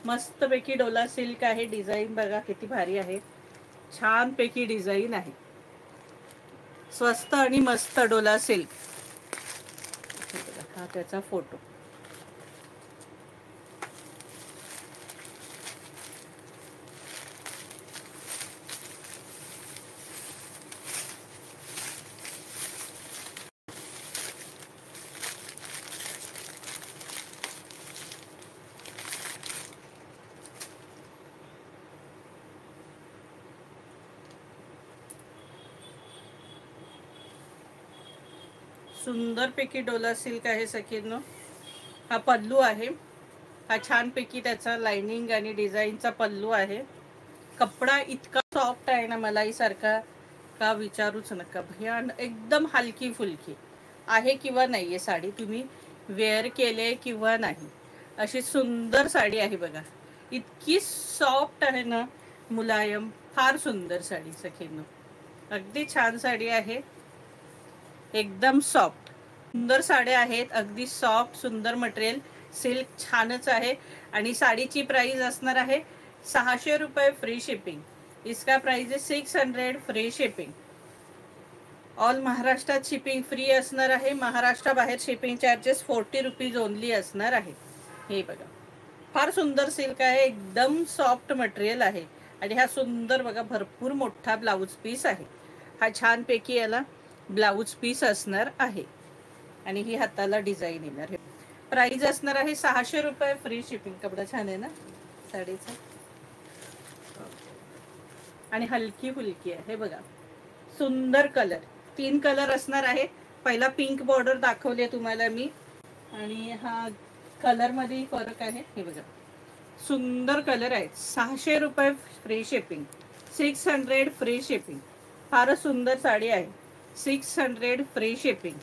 मस्तपैकी डोला सिल्क आहे. डिझाईन बघा किती भारी आहे, छानपैकी डिझाईन आहे. स्वस्त आणि मस्त डोला सिल्क. हा त्याचा फोटो. सुंदरपैकी डोला सिल्क आहे सखींनो. हा पल्लू आहे. हा छानपैकी त्याचा लाइनिंग आणि डिझाईनचा पल्लू आहे. कपडा इतका सॉफ्ट आहे ना, मलाई सारखा का विचारूच नका. भयान एकदम हलकी फुलकी आहे किंवा नाही आहे साडी, तुम्ही वेअर केले किंवा नाही, अशी सुंदर साडी आहे बघा. इतकी सॉफ्ट आहे ना, मुलायम, फार सुंदर साडी सखींनो. अगदी छान साडी आहे, एकदम सॉफ्ट. सुंदर साड्या आहेत, अगदी सॉफ्ट सुंदर मटेरियल. सिल्क छानच आहे. आणि साडीची प्राइस असणार आहे 600 रुपये फ्री शिपिंग. इसका प्राइस आहे 600 फ्री शिपिंग. ऑल महाराष्ट्रात शिपिंग फ्री असणार आहे. महाराष्ट्राबाहेर शिपिंग चार्जेस 40 रुपीज ओनली असणार आहे. हे बघा, फार सुंदर सिल्क आहे, एकदम सॉफ्ट मटेरियल आहे. आणि हा सुंदर बघा भरपूर मोठा ब्लाऊज पीस आहे. हा छानपैकी याला ब्लाऊज पीस असणार आहे. आणि ही हाताला डिझाईन येणार. प्राइस असणार आहे 600 रुपये फ्री शिपिंग. कपडा छान आहे ना साडीचा, आणि हलकी फुलकी आहे. हे बघा, सुंदर कलर. 3 कलर असणार आहे. पहिला पिंक बॉर्डर दाखवले तुम्हाला मी, आणि हा कलर मध्ये फरक आहे. हे बघा, सुंदर कलर आहेत. 600 रुपये फ्री शिपिंग, 600 फ्री शिपिंग. फारच सुंदर साडी आहे. 600 फ्री शिपिंग.